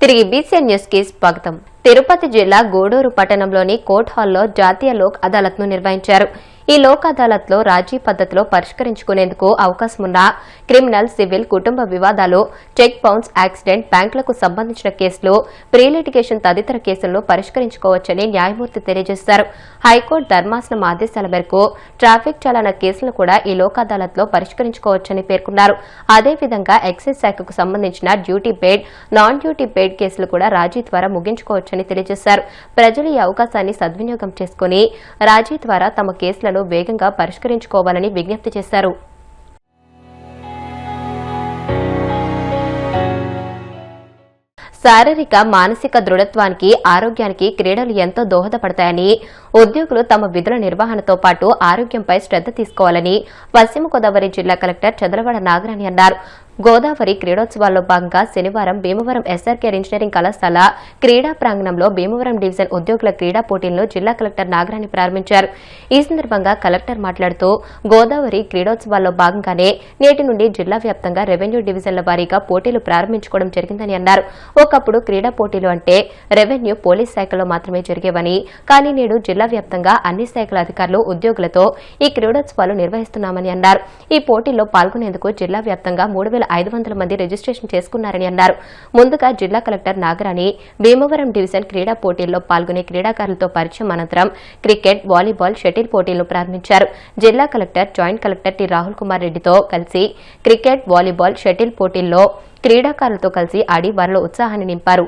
తిరిగి BCN news కి స్వాగతం. తిరుపతి జిల్లా గూడూరు పట్టణంలోని కోర్ట్ హాల్లో జాతీయ లోక్ అదాలత్ ను నిర్వహించారు. ఈ లోక్ అదాలత్ లో రాజీ పద్దతిలో పరిష్కరించుకునేందుకు అవకాశమున్న క్రిమినల్, సివిల్, కుటుంబ వివాదాలు, చెక్ బౌన్స్, యాక్సిడెంట్, బ్యాంకులకు సంబంధించిన కేసులు, ప్రీ లిటిగేషన్ తదితర కేసులను పరిష్కరించుకోవచ్చని న్యాయమూర్తి తెలియజేశారు. హైకోర్టు ధర్మాసనం ఆదేశాల మేరకు ట్రాఫిక్ చలాన కేసులను కూడా ఈ లోక్ అదాలత్ లో పరిష్కరించుకోవచ్చని పేర్కొన్నారు. అదేవిధంగా ఎక్సైజ్ శాఖకు సంబంధించిన duty paid, non duty paid కేసులు కూడా రాజీ ద్వారా ముగించుకోవచ్చని తెలియజేశారు. ప్రజలు ఈ అవకాశాన్ని సద్వినియోగం చేసుకుని రాజీ ద్వారా తమ కేసులను వేగంగా పరిష్కరించుకోవాలని విజ్ఞప్తి చేశారు. శారీరక, మానసిక దృఢత్వానికి, ఆరోగ్యానికి క్రీడలు ఎంతో దోహదపడతాయని, ఉద్యోగులు తమ విధుల నిర్వహణతో పాటు ఆరోగ్యంపై శ్రద్ధ తీసుకోవాలని పశ్చిమ గోదావరి జిల్లా కలెక్టర్ చంద్రవాడ నాగరాణి అన్నారు. గోదావరి క్రీడోత్సవాల్లో భాగంగా శనివారం భీమవరం ఎస్ఆర్కే ఇంజనీరింగ్ కళాశాల క్రీడా ప్రాంగణంలో భీమవరం డివిజన్ ఉద్యోగుల క్రీడా పోటీలను జిల్లా కలెక్టర్ నాగరాణి ప్రారంభించారు. ఈ సందర్భంగా కలెక్టర్ మాట్లాడుతూ గోదావరి క్రీడోత్సవాల్లో భాగంగానే నేటి నుండి జిల్లా వ్యాప్తంగా రెవెన్యూ డివిజన్ల వారీగా పోటీలు ప్రారంభించుకోవడం జరిగిందని అన్నారు. ఒకప్పుడు క్రీడా పోటీలు అంటే రెవెన్యూ, పోలీస్ శాఖలో మాత్రమే జరిగేవని, కానీ నేడు జిల్లా వ్యాప్తంగా అన్ని శాఖల అధికారులు, ఉద్యోగులతో ఈ క్రీడోత్సవాలు నిర్వహిస్తున్నామని అన్నారు. ఈ పోటీల్లో పాల్గొనేందుకు జిల్లా వ్యాప్తంగా 3,500 మంది రిజిస్ట్రేషన్ చేసుకున్నారని అన్నారు. ముందుగా జిల్లా కలెక్టర్ నాగరాణి భీమవరం డివిజన్ క్రీడా పోటీల్లో పాల్గొనే క్రీడాకారులతో పరిచయం అనంతరం క్రికెట్, వాలీబాల్, షటిల్ పోటీలను ప్రారంభించారు. జిల్లా collector, joint collector T Rahul Kumar రెడ్డితో కలిసి క్రికెట్, వాలీబాల్, షటిల్ పోటీల్లో క్రీడాకారులతో కలిసి ఆడి వారిలో ఉత్సాహాన్ని నింపారు.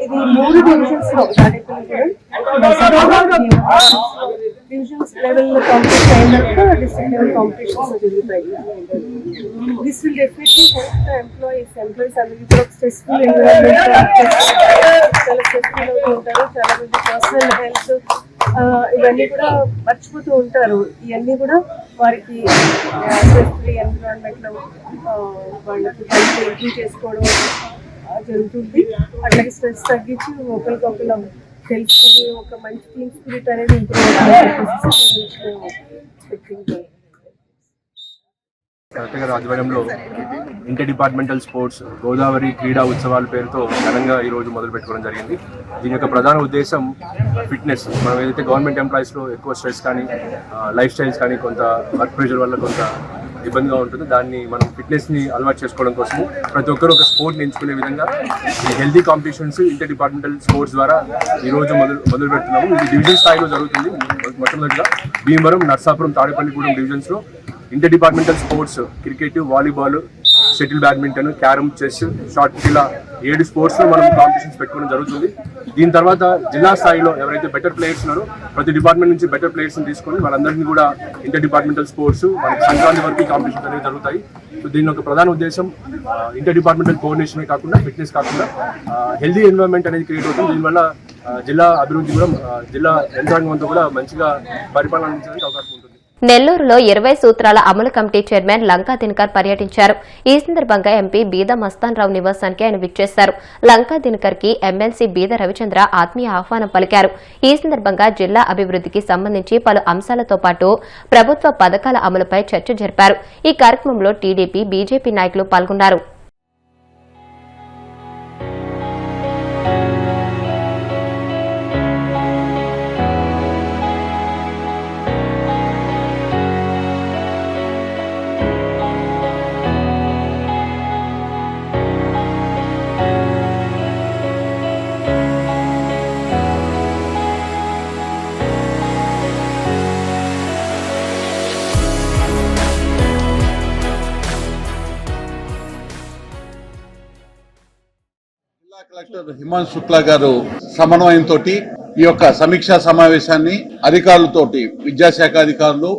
ఇది 3 డివిజన్స్ లో డివిజన్స్ లెవెల్ కాంపిటీషన్ అయినాక డిస్ట్రిక్ట్ లెవెల్ కాంపిటీషన్స్ జరుగుతాయి. This will definitely help the employees అందరికీ కూడా స్ట్రెస్ఫుల్ ఎన్విరాన్మెంట్, చాలా స్ట్రెస్ఫుల్ అవుతూ ఉంటారు. చాలా మంది పర్సనల్ హెల్త్ ఇవన్నీ కూడా మర్చిపోతూ ఉంటారు. ఇవన్నీ కూడా వారికి స్ట్రెస్ ఫ్రీ ఎన్విరాన్మెంట్ లో వాళ్ళకి హెల్త్ ఇంప్రూవ్ చేసుకోవడం జరుగుతుంది. అట్లాగే స్ట్రెస్ తగ్గించి ఒకరికొకరు తెలుసుకుని ఒక మంచి టీమ్ స్పిరిట్ అనేది ఇంప్రూవ్ అవుతుంది. కలెక్టర్ గారి ఆధ్వర్యంలో ఇంటర్ డిపార్ట్మెంటల్ స్పోర్ట్స్ గోదావరి క్రీడా ఉత్సవాల పేరుతో ఘనంగా ఈరోజు మొదలు పెట్టుకోవడం జరిగింది. దీని యొక్క ప్రధాన ఉద్దేశం ఫిట్నెస్. మనం ఏదైతే గవర్నమెంట్ ఎంప్లాయీస్లో ఎక్కువ స్ట్రెస్ కానీ, లైఫ్ స్టైల్స్ కానీ, కొంత వర్క్ ప్రెషర్ వల్ల కొంత ఇబ్బందిగా ఉంటుంది. దాన్ని మనం ఫిట్నెస్ని అలవాటు చేసుకోవడం కోసము ప్రతి ఒక్కరు ఒక స్పోర్ట్ని ఎంచుకునే విధంగా ఈ healthy competitions inter departmental sports ద్వారా ఈరోజు మొదలు పెడుతున్నాము. ఇది డివిజన్ స్థాయిలో జరుగుతుంది. మొట్టమొదటిగా భీమవరం, నర్సాపురం, తాడేపల్లిగూడెం డివిజన్స్లో inter departmental sports cricket, volleyball, shuttle, badminton, carrom, chess, shot put ఇలా 7 స్పోర్ట్స్లో మనం కాంపిటీషన్స్ పెట్టుకోవడం జరుగుతుంది. దీని తర్వాత జిల్లా స్థాయిలో ఎవరైతే బెటర్ ప్లేయర్స్ ఉన్నారో ప్రతి డిపార్ట్మెంట్ నుంచి బెటర్ ప్లేయర్స్ని తీసుకొని వాళ్ళందరినీ కూడా ఇంటర్ డిపార్ట్మెంటల్ స్పోర్ట్స్ మనకి సంక్రాంతి వరకు కాంపిటీషన్స్ అనేవి జరుగుతాయి. సో దీని ఒక ప్రధాన ఉద్దేశం ఇంటర్ డిపార్ట్మెంటల్ కోఆర్డినేషనే కాకుండా, ఫిట్నెస్ కాకుండా హెల్దీ ఎన్విరాన్మెంట్ అనేది క్రియేట్ అవుతుంది. దీనివల్ల జిల్లా అభివృద్ధి కూడా, జిల్లా యంత్రాంగం అంతా కూడా మంచిగా పరిపాలన అందించడానికి అవకాశం ఉంటుంది. నెల్లూరులో 20 సూత్రాల అమలు కమిటీ చైర్మన్ లంకా దినకర్ పర్యటించారు. ఈ సందర్భంగా ఎంపీ బీద మస్తాన్ రావు నివాసానికి ఆయన విచ్చేశారు. లంకా దినకర్ కి ఎమ్మెల్సీ బీద రవిచంద్ర ఆత్మీయ ఆహ్వానం పలికారు. ఈ సందర్భంగా జిల్లా అభివృద్ధికి సంబంధించి పలు అంశాలతో పాటు ప్రభుత్వ పథకాల అమలుపై చర్చ జరిపారు. ఈ కార్యక్రమంలో టీడీపీ, బీజేపీ నాయకులు పాల్గొన్నారు. కలెక్టర్ హిమాంశు శుక్లా గారు సమన్వయంతో ఈ యొక్క సమీక్షా సమావేశాన్ని అధికారులతోటి, విద్యాశాఖ అధికారులు,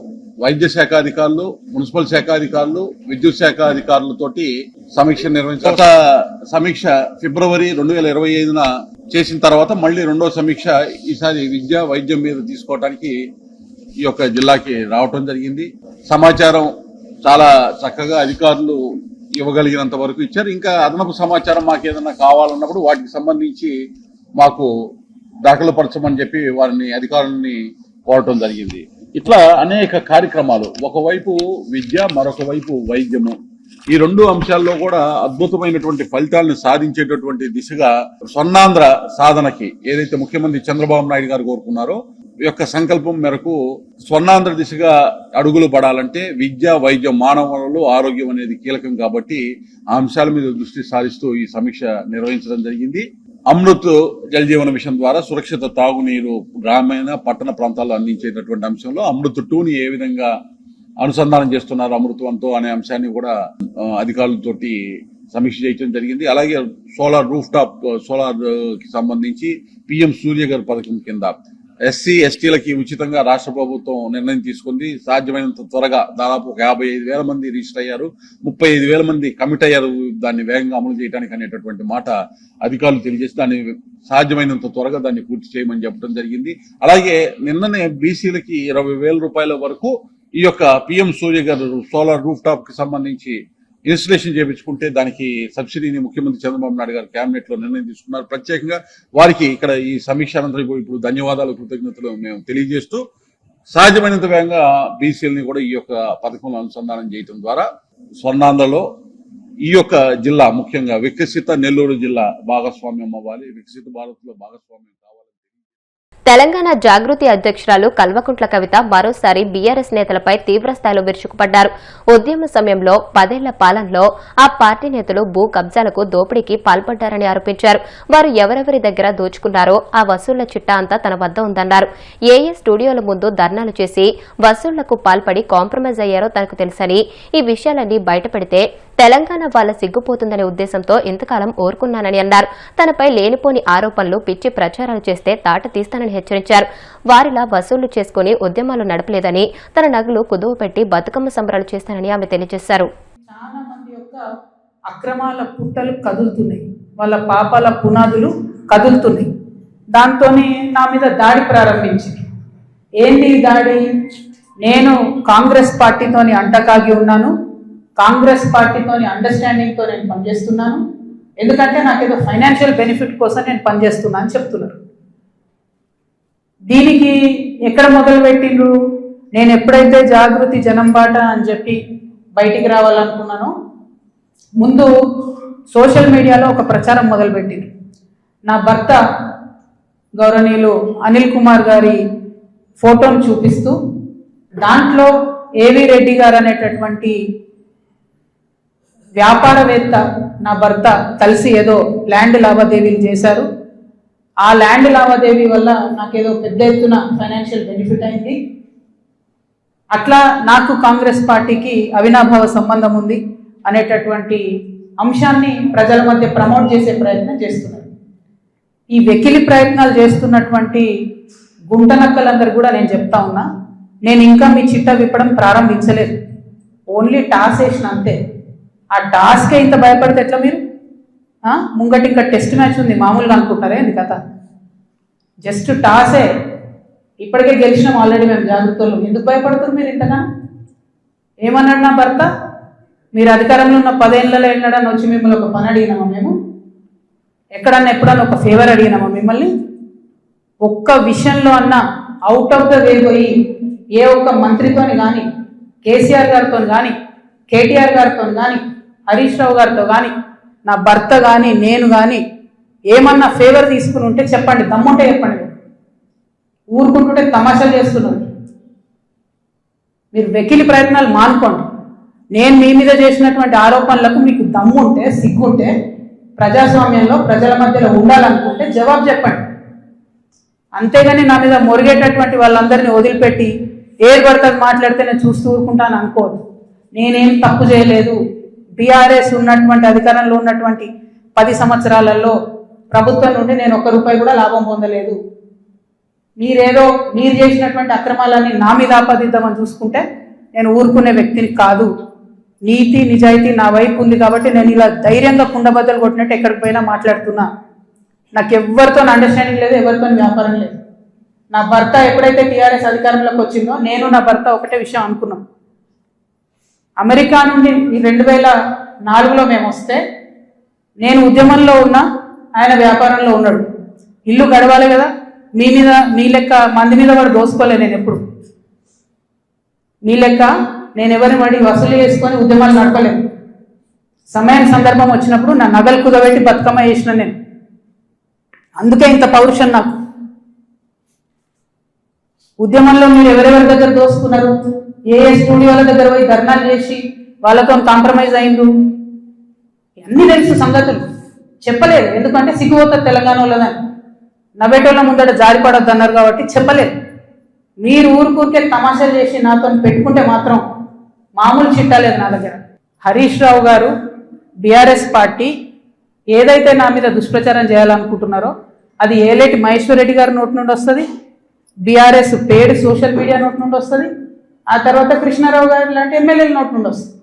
వైద్య శాఖ అధికారులు, మున్సిపల్ శాఖ అధికారులు, విద్యుత్ శాఖ అధికారులతోటి సమీక్ష నిర్వహించారు. గత సమీక్ష ఫిబ్రవరి 2025న చేసిన తర్వాత మళ్ళీ రెండో సమీక్ష ఈసారి విద్య, వైద్యం మీద తీసుకోవడానికి ఈ యొక్క జిల్లాకి రావటం జరిగింది. సమాచారం చాలా చక్కగా అధికారులు ఇవ్వగలిగినంత వరకు ఇచ్చారు. ఇంకా అదనపు సమాచారం మాకు ఏదైనా కావాలన్నప్పుడు వాటికి సంబంధించి మాకు దాఖలుపరచమని చెప్పి వారిని, అధికారులని కోరటం జరిగింది. ఇట్లా అనేక కార్యక్రమాలు, ఒకవైపు విద్య, మరొక వైపు వైద్యము, ఈ రెండు అంశాల్లో కూడా అద్భుతమైనటువంటి ఫలితాలను సాధించేటటువంటి దిశగా స్వర్ణాంధ్ర సాధనకి ఏదైతే ముఖ్యమంత్రి చంద్రబాబు నాయుడు గారు కోరుకున్నారో ఈ యొక్క సంకల్పం మేరకు స్వర్ణాంధ్ర దిశగా అడుగులు పడాలంటే విద్య, వైద్యం, మానవ వనరులు, ఆరోగ్యం అనేది కీలకం కాబట్టి ఆ అంశాల మీద దృష్టి సారిస్తూ ఈ సమీక్ష నిర్వహించడం జరిగింది. అమృత్ జల్ జీవన మిషన్ ద్వారా సురక్షిత తాగునీరు గ్రామీణ పట్టణ ప్రాంతాల్లో అందించేటటువంటి అంశంలో అమృత్ 2ని ఏ విధంగా అనుసంధానం చేస్తున్నారు అమృత్ 1తో అనే అంశాన్ని కూడా అధికారులతోటి సమీక్ష చేయడం జరిగింది. అలాగే సోలార్ రూఫ్ టాప్ సోలార్ కి సంబంధించి PM సూర్యగర్ పథకం కింద SC, STలకి ఉచితంగా రాష్ట్ర ప్రభుత్వం నిర్ణయం తీసుకుంది. సాధ్యమైనంత త్వరగా దాదాపు 55,000 మంది రిజిస్టర్ అయ్యారు, 35,000 మంది కమిట్ అయ్యారు దాన్ని వేగంగా అమలు చేయడానికి అనేటటువంటి మాట అధికారులు తెలియజేసి దాన్ని సాధ్యమైనంత త్వరగా దాన్ని పూర్తి చేయమని చెప్పడం జరిగింది. అలాగే నిన్ననే బీసీలకి 20,000 రూపాయల వరకు ఈ యొక్క PM Surya Ghar solar roof top కి సంబంధించి ఇన్స్టలేషన్ చేయించుకుంటే దానికి సబ్సిడీని ముఖ్యమంత్రి చంద్రబాబు నాయుడు గారు కేబినెట్ లో నిర్ణయం తీసుకున్నారు. ప్రత్యేకంగా వారికి ఇక్కడ ఈ సమీక్ష అనంతరం ఇప్పుడు ధన్యవాదాలు, కృతజ్ఞతలు మేము తెలియజేస్తూ సాధ్యమైనంత వేగంగా బీసీలని కూడా ఈ యొక్క పథకంలో అనుసంధానం చేయడం ద్వారా స్వర్ణాంధ్రలో ఈ యొక్క జిల్లా ముఖ్యంగా వికసిత నెల్లూరు జిల్లా భాగస్వామ్యం అవ్వాలి, వికసిత భారత్ లో భాగస్వామ్యం కావాలి. తెలంగాణ జాగృతి అధ్యక్షురాలు కల్వకుంట్ల కవిత మరోసారి బీఆర్ఎస్ నేతలపై తీవ్రస్థాయిలో విరుచుకుపడ్డారు. ఉద్యమ సమయంలో 10 ఏళ్ల పాలనలో ఆ పార్టీ నేతలు భూ కబ్జాలకు, దోపిడీకి పాల్పడ్డారని ఆరోపించారు. వారు ఎవరెవరి దగ్గర దోచుకున్నారో ఆ వసూళ్ల చిట్టా అంతా తన వద్ద ఉందన్నారు. ఏ స్టూడియోల ముందు ధర్నాలు చేసి వసూళ్లకు పాల్పడి కాంప్రమైజ్ అయ్యారో తనకు తెలుసని, ఈ విషయాలన్నీ బయటపెడితే తెలంగాణ వాళ్ల సిగ్గుపోతుందనే ఉద్దేశంతో ఇంతకాలం ఊరుకున్నానని అన్నారు. తనపై లేనిపోని ఆరోపణలు, పిచ్చి ప్రచారాలు చేస్తే తాట తీస్తానని హెచ్చరించారు. వారిలా వసూళ్లు చేసుకుని ఉద్యమాలు నడపలేదని, తన నగలు కుదువపెట్టి బతుకమ్మ సంబరాలు చేస్తానని ఆమె తెలియజేశారు. చాలా మంది యొక్క అక్రమాల పుట్టలు కదులుతున్నాయి, వాళ్ళ పాపాల పునాదులు కదులుతున్నాయి. దాంతోనే నా మీద దాడి ప్రారంభించింది. ఏంటి దాడి? నేను కాంగ్రెస్ పార్టీతోని అంటకాగి ఉన్నాను, కాంగ్రెస్ పార్టీతోని అండర్స్టాండింగ్తో నేను పనిచేస్తున్నాను, ఎందుకంటే నాకేదో ఫైనాన్షియల్ బెనిఫిట్ కోసం నేను పనిచేస్తున్నా అని చెప్తున్నారు. దీనికి ఎక్కడ మొదలుపెట్టిండ్రు? నేను ఎప్పుడైతే జాగృతి జనం బాట అని చెప్పి బయటికి రావాలనుకున్నానో ముందు సోషల్ మీడియాలో ఒక ప్రచారం మొదలుపెట్టిండ్రు. నా భర్త గౌరవనీయులు అనిల్ కుమార్ గారి ఫోటోను చూపిస్తూ దాంట్లో ఏవి రెడ్డి గారు అనేటటువంటి వ్యాపారవేత్త నా భర్త కలిసి ఏదో ల్యాండ్ లావాదేవీలు చేశారు, ఆ ల్యాండ్ లావాదేవీ వల్ల నాకేదో పెద్ద ఎత్తున ఫైనాన్షియల్ బెనిఫిట్ అయింది, అట్లా నాకు కాంగ్రెస్ పార్టీకి అవినాభావ సంబంధం ఉంది అనేటటువంటి అంశాన్ని ప్రజల మధ్య ప్రమోట్ చేసే ప్రయత్నం చేస్తున్నారు. ఈ వెకిలి ప్రయత్నాలు చేస్తున్నటువంటి గుంటనక్కలందరూ కూడా నేను చెప్తా ఉన్నా, నేను ఇంకా మీ చిట్టా విప్పడం ప్రారంభించలేదు, ఓన్లీ టాస్ వేసిన అంతే. ఆ టాస్కే ఇంత భయపడితే ఎట్లా మీరు? ముంగటి ఇంకా టెస్ట్ మ్యాచ్ ఉంది, మామూలుగా అనుకుంటారే ఇది కథ. జస్ట్ టాసే, ఇప్పటికే గెలిచినాం ఆల్రెడీ మేము జాగ్రత్తలు. ఎందుకు భయపడుతున్నారు మీరు ఇంతగా? ఏమన్నాడు నా భర్త? మీరు అధికారంలో ఉన్న 10 ఏళ్ళలో వెళ్ళాడని వచ్చి మిమ్మల్ని ఒక పని అడిగినామా మేము? ఎక్కడన్నా ఎప్పుడన్నా ఒక ఫేవర్ అడిగినామా మిమ్మల్ని? ఒక్క విషయంలో అన్నా అవుట్ ఆఫ్ ద వే పోయి ఏ ఒక్క మంత్రితోని కానీ, కేసీఆర్ గారితో కానీ, కేటీఆర్ గారితో కానీ, హరీష్ రావు గారితో కానీ, నా భర్త కానీ, నేను కానీ ఏమన్నా ఫేవర్ తీసుకుని ఉంటే చెప్పండి, దమ్ముంటే చెప్పండి. ఊరుకుంటుంటే తమాషాలు చేస్తున్నారు. మీరు వెకిలి ప్రయత్నాలు మానుకోండి. నేను మీ మీద చేసినటువంటి ఆరోపణలకు మీకు దమ్ముంటే, సిగ్గుంటే, ప్రజాస్వామ్యంలో ప్రజల మధ్యలో ఉండాలనుకుంటే జవాబు చెప్పండి. అంతేగాని నా మీద మొరిగేటటువంటి వాళ్ళందరినీ వదిలిపెట్టి ఏది పడుతుంది మాట్లాడితే నేను చూస్తూ ఊరుకుంటాను అనుకోవద్దు. నేనేం తప్పు చేయలేదు. బీఆర్ఎస్ ఉన్నటువంటి అధికారంలో ఉన్నటువంటి 10 సంవత్సరాలలో ప్రభుత్వం నుండి నేను ₹1 కూడా లాభం పొందలేదు. మీరు చేసినటువంటి అక్రమాలన్నీ నా మీద ఆపాదిద్దామని చూసుకుంటే నేను ఊరుకునే వ్యక్తిని కాదు. నీతి నిజాయితీ నా వైపు ఉంది కాబట్టి నేను ఇలా ధైర్యంగా కుండబద్దలు కొట్టినట్టు ఎక్కడికి పోయినా మాట్లాడుతున్నా. నాకు ఎవరితో అండర్స్టాండింగ్ లేదు, ఎవరితో వ్యాపారం లేదు. నా భర్త ఎప్పుడైతే టీఆర్ఎస్ అధికారంలోకి వచ్చిందో నేను నా భర్త ఒకటే విషయం అనుకున్నాం. అమెరికా నుండి 2004లో మేము వస్తే నేను ఉద్యమంలో ఉన్నా, ఆయన వ్యాపారంలో ఉన్నాడు. ఇల్లు గడవాలి కదా, మీ లెక్క మంది మీద వాడు దోసుకోలే. నేను ఎప్పుడు మీ లెక్క నేను ఎవరిని వాడి వసూలు చేసుకొని ఉద్యమాలు నడపలేదు. సమయం సందర్భం వచ్చినప్పుడు నా నగలు కుదబెట్టి బతుకమ్మ చేసిన నేను. అందుకే ఇంత పౌరుషం నాకు. ఉద్యమంలో మీరు ఎవరెవరి దగ్గర దోసుకున్నారు, ఏ స్టూడియోల దగ్గర పోయి ధర్నాలు చేసి వాళ్ళతో కాంప్రమైజ్ అయిండు, అన్నీ తెలుసు సంగతులు. చెప్పలేదు, ఎందుకంటే సిగ్గుపోతుంది తెలంగాణ వాళ్ళదని. నవ్వేటోళ్ళ ముందట జారిపడొద్దు అన్నారు కాబట్టి చెప్పలేదు. మీరు ఊరికే తమాషాలు చేసి నాతో పెట్టుకుంటే మాత్రం మామూలు చిట్టాలేదు నా దగ్గర. హరీష్ రావు గారు, బీఆర్ఎస్ పార్టీ ఏదైతే నా మీద దుష్ప్రచారం చేయాలనుకుంటున్నారో అది ఏలేటి మహేశ్వర్ రెడ్డి గారి నోటి నుండి వస్తుంది, బీఆర్ఎస్ పేడ్ సోషల్ మీడియా నోటి నుండి వస్తుంది, ఆ తర్వాత కృష్ణారావు గారు లాంటి ఎమ్మెల్యేల నోటి నుండి వస్తుంది.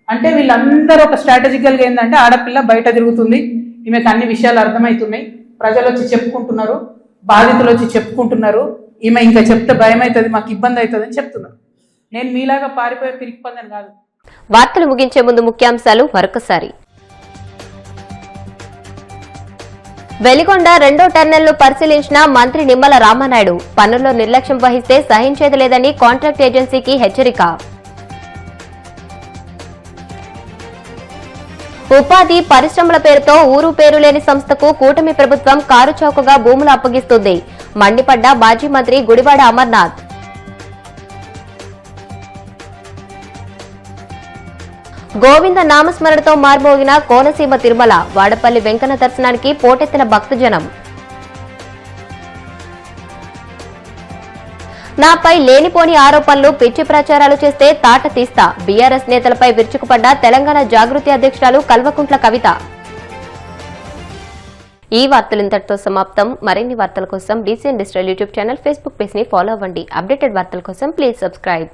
అంటే వీళ్ళందరూ ఒక స్ట్రాటజికల్గా ఏంటంటే ఆడపిల్ల బయట తిరుగుతుంది, ఈమెకు అన్ని విషయాలు అర్థమవుతున్నాయి, ప్రజలు వచ్చి చెప్పుకుంటున్నారు, బాధితులు వచ్చి చెప్పుకుంటున్నారు, ఈమె ఇంకా చెప్తే భయం అవుతుంది, మాకు ఇబ్బంది అవుతుంది అని చెప్తున్నారు. నేను మీలాగా పారిపోయే తిరిగి పొందని కాదు. వార్తలు ముగించే ముందు ముఖ్యాంశాలు మరొకసారి. వెలిగొండ 2వ టన్నెల్ను పరిశీలించిన మంత్రి నిమ్మల రామానాయుడు. పనుల్లో నిర్లక్ష్యం వహిస్తే సహించేది లేదని కాంట్రాక్ట్ ఏజెన్సీకి హెచ్చరిక. ఉపాధి పరిశ్రమల పేరుతో ఊరు పేరు లేని సంస్థకు కూటమి ప్రభుత్వం కారుచౌకగా భూములు అప్పగిస్తుంది. మండిపడ్డ మాజీ మంత్రి గుడివాడ అమర్నాథ్. గోవింద నామస్మరణతో మార్మోగిన కోనసీమ తిరుమల. వాడపల్లి వెంకన్న దర్శనానికి పోటెత్తిన భక్తజనం. నాపై లేనిపోని ఆరోపణలు, పిచ్చి ప్రచారాలు చేస్తే తాట తీస్తా. బీఆర్ఎస్ నేతలపై విరుచుకుపడ్డ తెలంగాణ జాగృతి అధ్యక్షురాలు కల్వకుంట్ల కవిత. ఈ వార్తలు ఇంతటితో సమాప్తం. మరిన్ని వార్తల కోసం DCN digital YouTube channel, Facebook page ని ఫాలో అవ్వండి. అప్డేటెడ్ వార్తల కోసం ప్లీజ్ సబ్స్క్రైబ్.